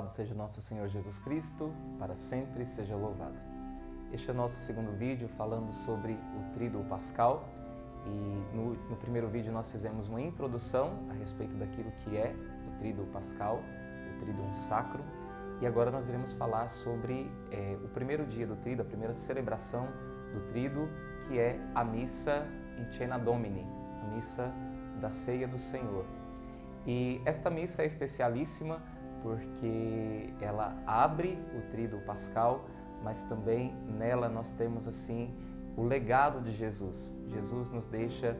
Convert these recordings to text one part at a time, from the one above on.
Louvado seja nosso Senhor Jesus Cristo, para sempre seja louvado. Este é o nosso segundo vídeo falando sobre o Tríduo Pascal e no primeiro vídeo nós fizemos uma introdução a respeito daquilo que é o Tríduo Pascal, o Tríduo Sacrum, e agora nós iremos falar sobre o primeiro dia do Tríduo, a primeira celebração do Tríduo, que é a Missa in Cena Domini, a Missa da Ceia do Senhor. E esta missa é especialíssima porque ela abre o Tríduo Pascal, mas também nela nós temos assim o legado de Jesus. Jesus nos deixa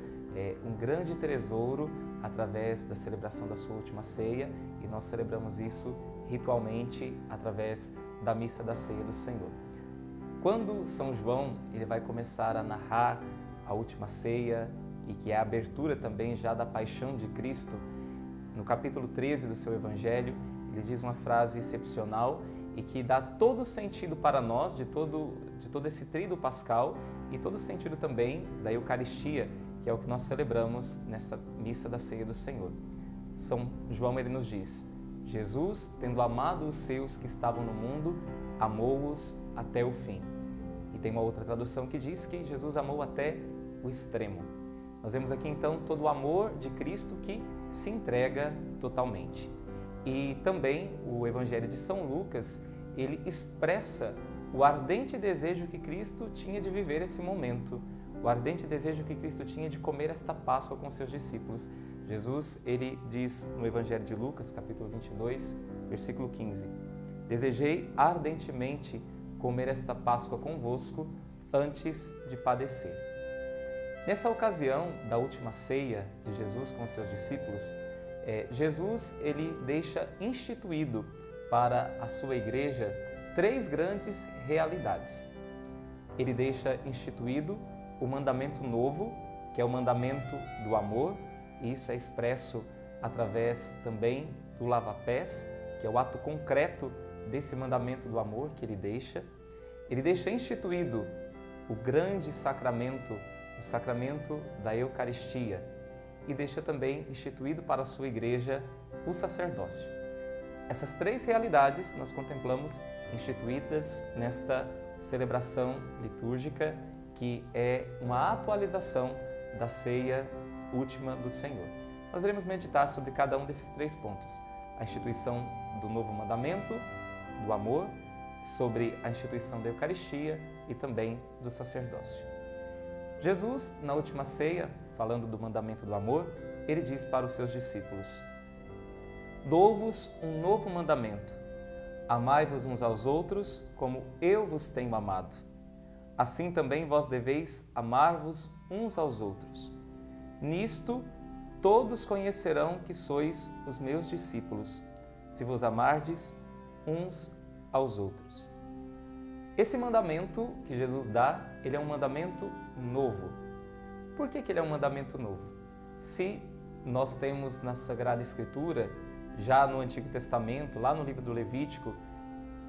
um grande tesouro através da celebração da sua última ceia e nós celebramos isso ritualmente através da Missa da Ceia do Senhor. Quando São João ele vai começar a narrar a última ceia e que é a abertura também já da paixão de Cristo, no capítulo 13 do seu Evangelho, ele diz uma frase excepcional e que dá todo o sentido para nós de todo esse Tríduo Pascal e todo o sentido também da Eucaristia, que é o que nós celebramos nessa Missa da Ceia do Senhor. São João ele nos diz: Jesus, tendo amado os seus que estavam no mundo, amou-os até o fim. E tem uma outra tradução que diz que Jesus amou até o extremo. Nós vemos aqui então todo o amor de Cristo que se entrega totalmente. E também o Evangelho de São Lucas, ele expressa o ardente desejo que Cristo tinha de viver esse momento, o ardente desejo que Cristo tinha de comer esta Páscoa com seus discípulos. Jesus, ele diz no Evangelho de Lucas, capítulo 22, versículo 15: Desejei ardentemente comer esta Páscoa convosco antes de padecer. Nessa ocasião da última ceia de Jesus com seus discípulos, Jesus ele deixa instituído para a sua igreja três grandes realidades. Ele deixa instituído o mandamento novo, que é o mandamento do amor, e isso é expresso através também do lava-pés, que é o ato concreto desse mandamento do amor que ele deixa. Ele deixa instituído o grande sacramento, o sacramento da Eucaristia, e deixa também instituído para a sua igreja o sacerdócio. Essas três realidades nós contemplamos instituídas nesta celebração litúrgica, que é uma atualização da ceia última do Senhor. Nós iremos meditar sobre cada um desses três pontos: a instituição do novo mandamento, do amor, sobre a instituição da Eucaristia e também do sacerdócio. Jesus, na última ceia, falando do mandamento do amor, ele diz para os seus discípulos: Dou-vos um novo mandamento, amai-vos uns aos outros como eu vos tenho amado. Assim também vós deveis amar-vos uns aos outros. Nisto todos conhecerão que sois os meus discípulos, se vos amardes uns aos outros. Esse mandamento que Jesus dá, ele é um mandamento novo. Por que ele é um mandamento novo? Se nós temos na Sagrada Escritura, já no Antigo Testamento, lá no livro do Levítico,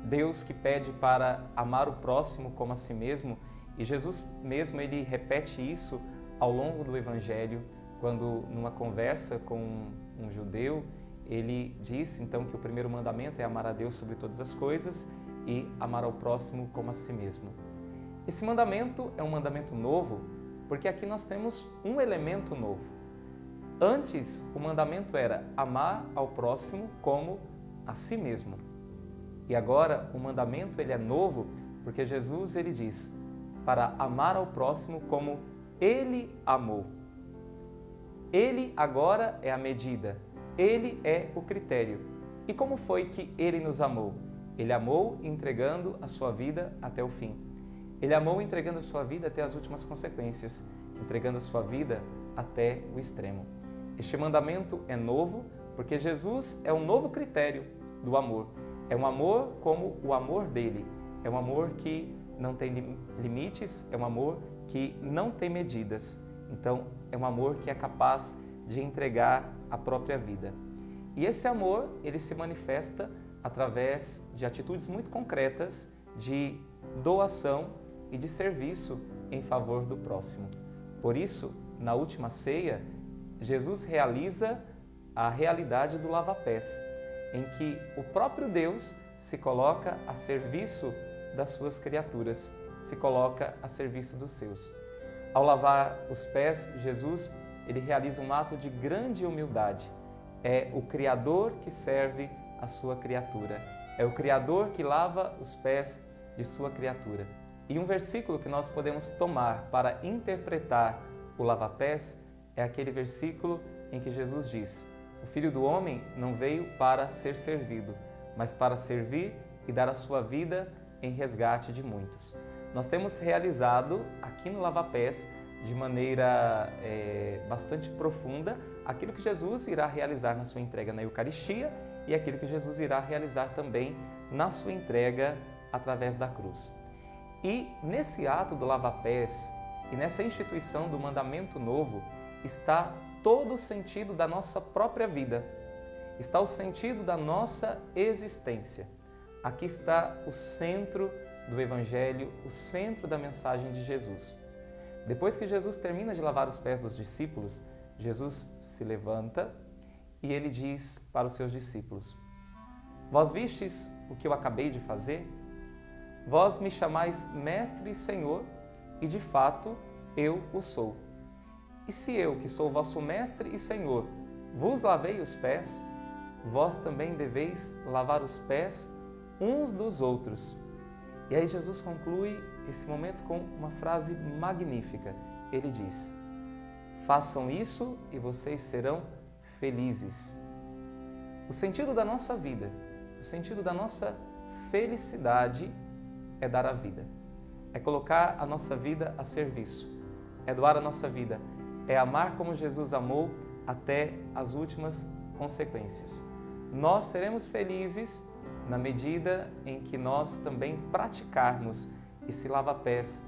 Deus que pede para amar o próximo como a si mesmo, e Jesus mesmo ele repete isso ao longo do Evangelho, quando numa conversa com um judeu, ele disse então que o primeiro mandamento é amar a Deus sobre todas as coisas e amar ao próximo como a si mesmo. Esse mandamento é um mandamento novo, porque aqui nós temos um elemento novo. Antes, o mandamento era amar ao próximo como a si mesmo. E agora, o mandamento ele é novo, porque Jesus ele diz para amar ao próximo como ele amou. Ele agora é a medida, ele é o critério. E como foi que ele nos amou? Ele amou entregando a sua vida até o fim. Ele amou entregando a sua vida até as últimas consequências, entregando a sua vida até o extremo. Este mandamento é novo porque Jesus é um novo critério do amor. É um amor como o amor dele. É um amor que não tem limites, é um amor que não tem medidas. Então, é um amor que é capaz de entregar a própria vida. E esse amor, ele se manifesta através de atitudes muito concretas de doação e de serviço em favor do próximo. Por isso, na última ceia, Jesus realiza a realidade do lava-pés. em que o próprio Deus se coloca a serviço das suas criaturas, se coloca a serviço dos seus. Ao lavar os pés, Jesus, ele realiza um ato de grande humildade. É o Criador que serve a sua criatura. É o Criador que lava os pés de sua criatura. E um versículo que nós podemos tomar para interpretar o lava-pés é aquele versículo em que Jesus diz: o Filho do Homem não veio para ser servido, mas para servir e dar a sua vida em resgate de muitos. Nós temos realizado aqui no lava-pés, de maneira bastante profunda, aquilo que Jesus irá realizar na sua entrega na Eucaristia e aquilo que Jesus irá realizar também na sua entrega através da cruz. E nesse ato do lava-pés e nessa instituição do mandamento novo está todo o sentido da nossa própria vida, está o sentido da nossa existência. Aqui está o centro do Evangelho, o centro da mensagem de Jesus. Depois que Jesus termina de lavar os pés dos discípulos, Jesus se levanta e ele diz para os seus discípulos: vós vistes o que eu acabei de fazer? Vós me chamais Mestre e Senhor, e de fato eu o sou. E se eu, que sou vosso Mestre e Senhor, vos lavei os pés, vós também deveis lavar os pés uns dos outros. E aí Jesus conclui esse momento com uma frase magnífica. Ele diz: façam isso e vocês serão felizes. O sentido da nossa vida, o sentido da nossa felicidade é dar a vida, é colocar a nossa vida a serviço, é doar a nossa vida, é amar como Jesus amou até as últimas consequências. Nós seremos felizes na medida em que nós também praticarmos esse lava-pés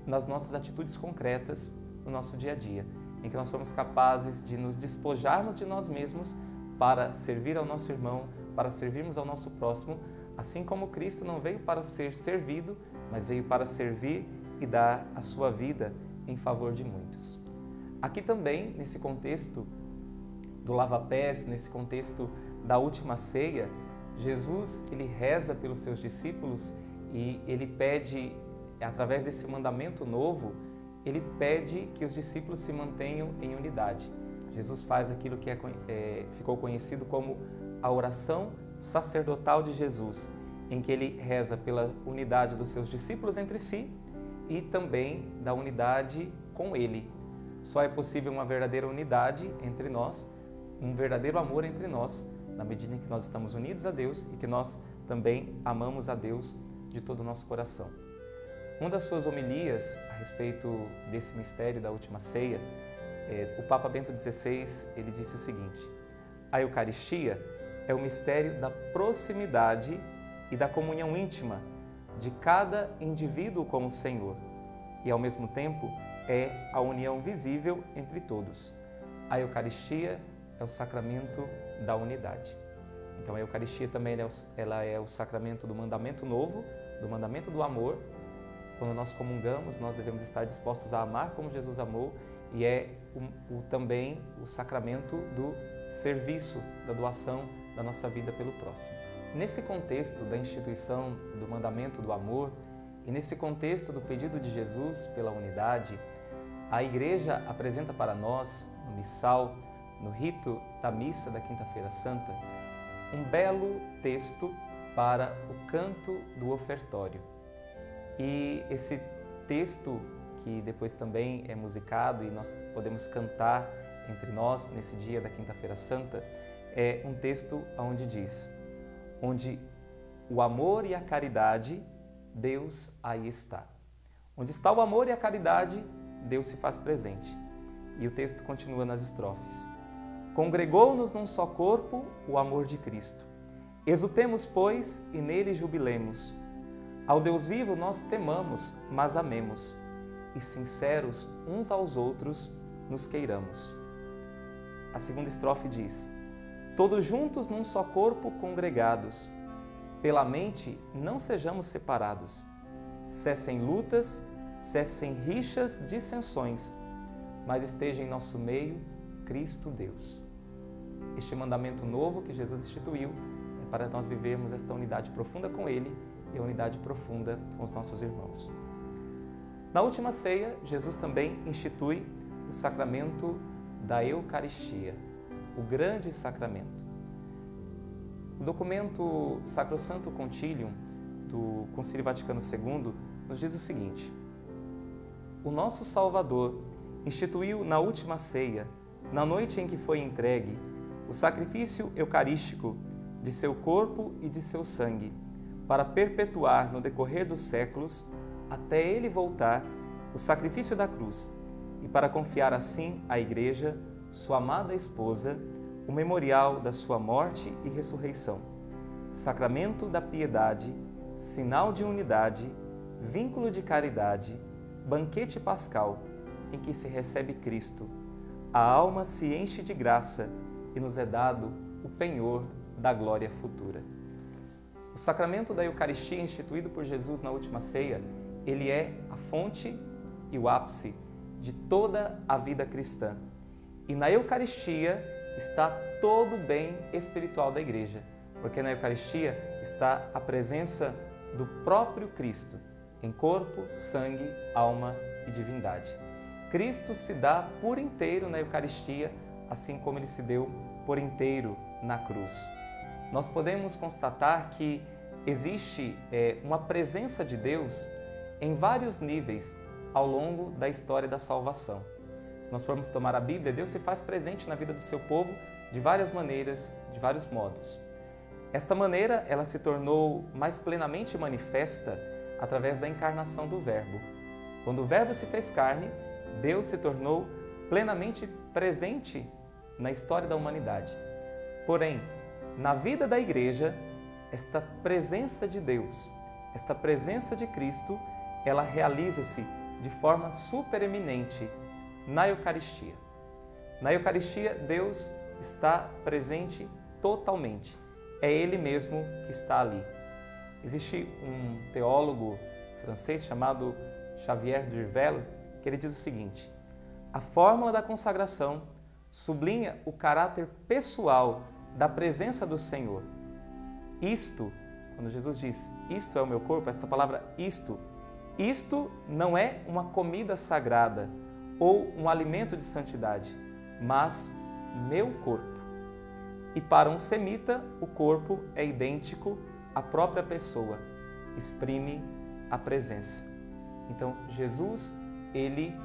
nas nossas atitudes concretas no nosso dia a dia, em que nós somos capazes de nos despojarmos de nós mesmos para servir ao nosso irmão, para servirmos ao nosso próximo, assim como Cristo não veio para ser servido, mas veio para servir e dar a sua vida em favor de muitos. Aqui também, nesse contexto do lava-pés, nesse contexto da última ceia, Jesus ele reza pelos seus discípulos e ele pede, através desse mandamento novo, ele pede que os discípulos se mantenham em unidade. Jesus faz aquilo que ficou conhecido como a oração sacerdotal de Jesus, em que ele reza pela unidade dos seus discípulos entre si e também da unidade com ele. Só é possível uma verdadeira unidade entre nós, um verdadeiro amor entre nós, na medida em que nós estamos unidos a Deus e que nós também amamos a Deus de todo o nosso coração. Uma das suas homilias a respeito desse mistério da última ceia, o Papa Bento XVI, ele disse o seguinte: a Eucaristia é o mistério da proximidade e da comunhão íntima de cada indivíduo com o Senhor e, ao mesmo tempo, é a união visível entre todos. A Eucaristia é o sacramento da unidade. Então, a Eucaristia também ela é o sacramento do mandamento novo, do mandamento do amor. Quando nós comungamos, nós devemos estar dispostos a amar como Jesus amou, e é também o sacramento do serviço, da doação da nossa vida pelo próximo. Nesse contexto da instituição do mandamento do amor e nesse contexto do pedido de Jesus pela unidade, a Igreja apresenta para nós, no missal, no rito da missa da Quinta-feira Santa, um belo texto para o canto do ofertório. E esse texto, que depois também é musicado e nós podemos cantar entre nós nesse dia da Quinta-feira Santa, é um texto onde diz: onde o amor e a caridade, Deus aí está. Onde está o amor e a caridade, Deus se faz presente. E o texto continua nas estrofes: congregou-nos num só corpo o amor de Cristo. Exultemos, pois, e nele jubilemos. Ao Deus vivo nós temamos, mas amemos, e sinceros uns aos outros nos queiramos. A segunda estrofe diz: todos juntos num só corpo congregados, pela mente não sejamos separados. Cessem lutas, cessem rixas, dissensões, mas esteja em nosso meio Cristo Deus. Este mandamento novo que Jesus instituiu para nós vivermos esta unidade profunda com Ele e a unidade profunda com os nossos irmãos. Na última ceia, Jesus também institui o sacramento da Eucaristia, o grande sacramento. O documento Sacrosanto Concilium do Concílio Vaticano II nos diz o seguinte: o nosso Salvador instituiu na última ceia, na noite em que foi entregue, o sacrifício eucarístico de seu corpo e de seu sangue, para perpetuar no decorrer dos séculos, até ele voltar, o sacrifício da cruz, e para confiar assim à Igreja, sua amada esposa, o memorial da sua morte e ressurreição, sacramento da piedade, sinal de unidade, vínculo de caridade, banquete pascal, em que se recebe Cristo. A alma se enche de graça e nos é dado o penhor da glória futura. O sacramento da Eucaristia instituído por Jesus na última ceia, ele é a fonte e o ápice de toda a vida cristã. E na Eucaristia está todo o bem espiritual da Igreja, porque na Eucaristia está a presença do próprio Cristo, em corpo, sangue, alma e divindade. Cristo se dá por inteiro na Eucaristia, assim como Ele se deu por inteiro na cruz. Nós podemos constatar que existe uma presença de Deus em vários níveis ao longo da história da salvação. Se nós formos tomar a Bíblia, Deus se faz presente na vida do seu povo de várias maneiras, de vários modos. Esta maneira, ela se tornou mais plenamente manifesta através da encarnação do Verbo. Quando o Verbo se fez carne, Deus se tornou plenamente presente na história da humanidade. Porém, na vida da Igreja, esta presença de Deus, esta presença de Cristo, ela realiza-se de forma supereminente na Eucaristia. Na Eucaristia, Deus está presente totalmente. É Ele mesmo que está ali. Existe um teólogo francês chamado Xavier Durvel, que ele diz o seguinte: a fórmula da consagração sublinha o caráter pessoal da presença do Senhor. Isto, quando Jesus diz, isto é o meu corpo, esta palavra isto não é uma comida sagrada ou um alimento de santidade, mas meu corpo. E para um semita, o corpo é idêntico à própria pessoa, exprime a presença. Então, Jesus, Ele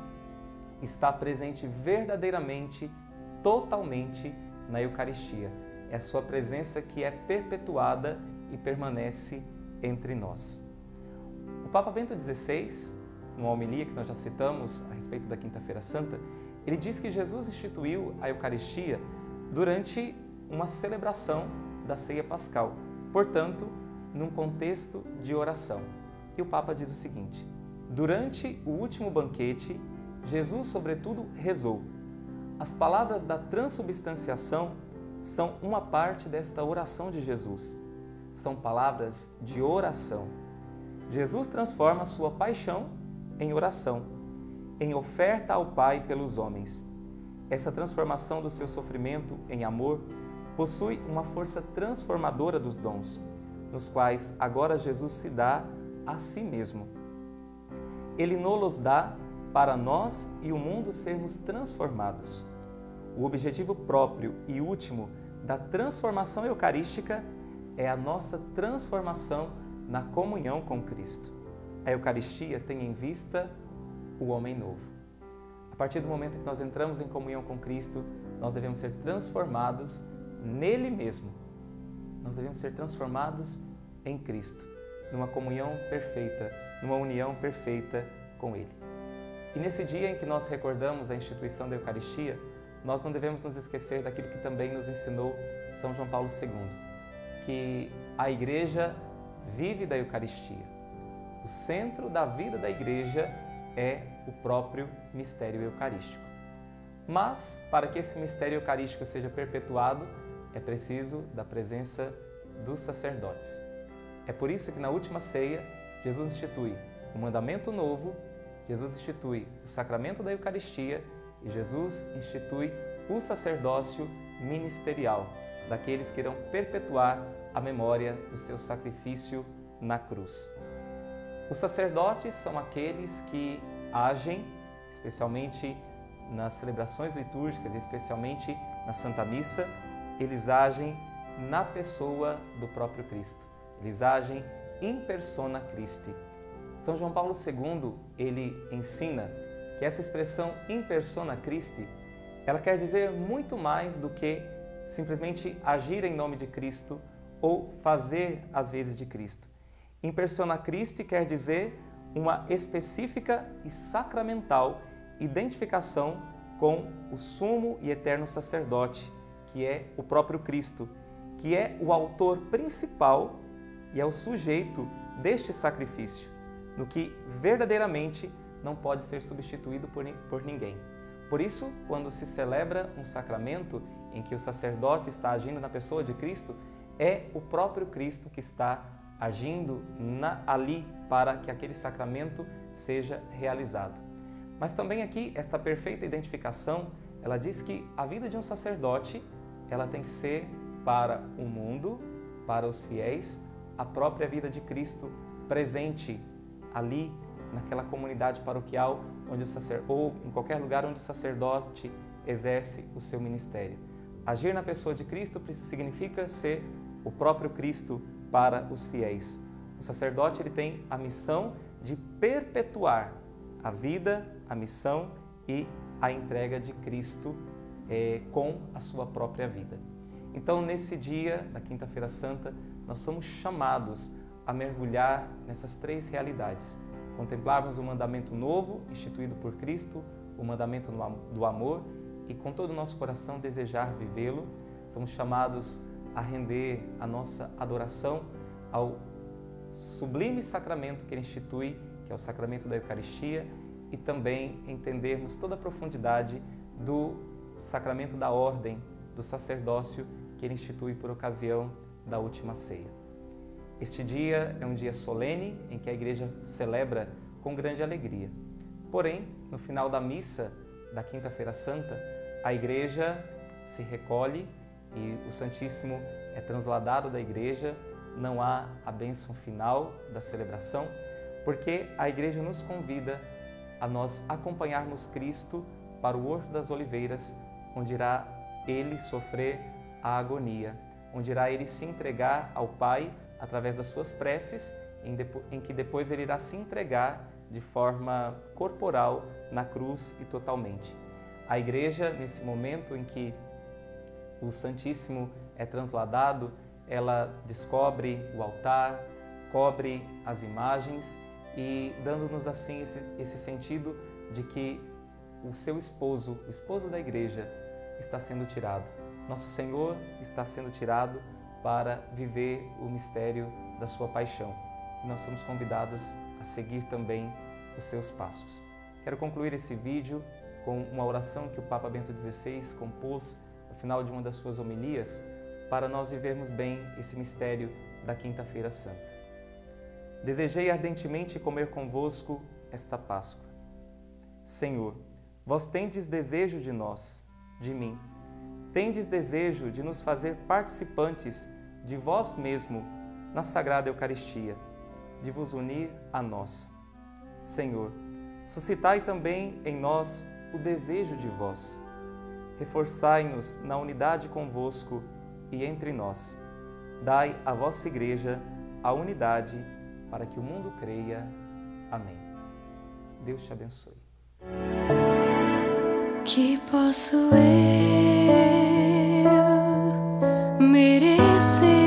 está presente verdadeiramente, totalmente na Eucaristia. É a sua presença que é perpetuada e permanece entre nós. O Papa Bento XVI, numa homilia que nós já citamos a respeito da Quinta-feira Santa, ele diz que Jesus instituiu a Eucaristia durante uma celebração da ceia pascal, portanto, num contexto de oração. E o Papa diz o seguinte: durante o último banquete, Jesus, sobretudo, rezou. As palavras da transubstanciação são uma parte desta oração de Jesus. São palavras de oração. Jesus transforma sua paixão em oração, em oferta ao Pai pelos homens. Essa transformação do seu sofrimento em amor possui uma força transformadora dos dons, nos quais agora Jesus se dá a si mesmo. Ele nos dá para nós e o mundo sermos transformados. O objetivo próprio e último da transformação eucarística é a nossa transformação na comunhão com Cristo. A Eucaristia tem em vista o homem novo. A partir do momento que nós entramos em comunhão com Cristo, nós devemos ser transformados nele mesmo. Nós devemos ser transformados em Cristo, numa comunhão perfeita, numa união perfeita com Ele. E nesse dia em que nós recordamos a instituição da Eucaristia, nós não devemos nos esquecer daquilo que também nos ensinou São João Paulo II, que a Igreja vive da Eucaristia. O centro da vida da Igreja é o próprio mistério eucarístico. Mas, para que esse mistério eucarístico seja perpetuado, é preciso da presença dos sacerdotes. É por isso que na última ceia, Jesus institui um mandamento novo, Jesus institui o sacramento da Eucaristia e Jesus institui o sacerdócio ministerial, daqueles que irão perpetuar a memória do seu sacrifício na cruz. Os sacerdotes são aqueles que agem, especialmente nas celebrações litúrgicas, especialmente na Santa Missa, eles agem na pessoa do próprio Cristo. Eles agem in persona Christi. São João Paulo II, ele ensina que essa expressão in persona Christi, ela quer dizer muito mais do que simplesmente agir em nome de Cristo ou fazer as vezes de Cristo. In persona Christi quer dizer uma específica e sacramental identificação com o sumo e eterno sacerdote, que é o próprio Cristo, que é o autor principal e é o sujeito deste sacrifício, no que verdadeiramente não pode ser substituído por ninguém. Por isso, quando se celebra um sacramento em que o sacerdote está agindo na pessoa de Cristo, é o próprio Cristo que está agindo ali para que aquele sacramento seja realizado. Mas também aqui, esta perfeita identificação, ela diz que a vida de um sacerdote, ela tem que ser para o mundo, para os fiéis, a própria vida de Cristo presente ali naquela comunidade paroquial onde ou em qualquer lugar onde o sacerdote exerce o seu ministério. Agir na pessoa de Cristo significa ser o próprio Cristo para os fiéis. O sacerdote ele tem a missão de perpetuar a vida, a missão e a entrega de Cristo com a sua própria vida. Então, nesse dia da Quinta-feira Santa, nós somos chamados a mergulhar nessas três realidades. Contemplarmos o mandamento novo, instituído por Cristo, o mandamento do amor, e com todo o nosso coração desejar vivê-lo. Somos chamados a render a nossa adoração ao sublime sacramento que ele institui, que é o sacramento da Eucaristia, e também entendermos toda a profundidade do sacramento da ordem, do sacerdócio que ele institui por ocasião da última ceia. Este dia é um dia solene em que a Igreja celebra com grande alegria. Porém, no final da missa da Quinta-feira Santa, a Igreja se recolhe e o Santíssimo é transladado da Igreja, não há a bênção final da celebração, porque a Igreja nos convida a nós acompanharmos Cristo para o Horto das Oliveiras, onde irá Ele sofrer a agonia, onde irá Ele se entregar ao Pai através das suas preces, em que depois Ele irá se entregar de forma corporal na cruz e totalmente. A Igreja, nesse momento em que o Santíssimo é transladado, ela descobre o altar, cobre as imagens e dando-nos assim esse sentido de que o seu esposo, o esposo da Igreja, está sendo tirado. Nosso Senhor está sendo tirado para viver o mistério da sua paixão. E nós somos convidados a seguir também os seus passos. Quero concluir esse vídeo com uma oração que o Papa Bento XVI compôs no final de uma das suas homilias para nós vivermos bem esse mistério da Quinta-feira Santa. Desejei ardentemente comer convosco esta Páscoa. Senhor, vós tendes desejo de nós, de mim. Tendes desejo de nos fazer participantes de vós mesmo na Sagrada Eucaristia, de vos unir a nós. Senhor, suscitai também em nós o desejo de vós. Reforçai-nos na unidade convosco e entre nós. Dai à vossa Igreja a unidade para que o mundo creia. Amém. Deus te abençoe. Que posso eu merecer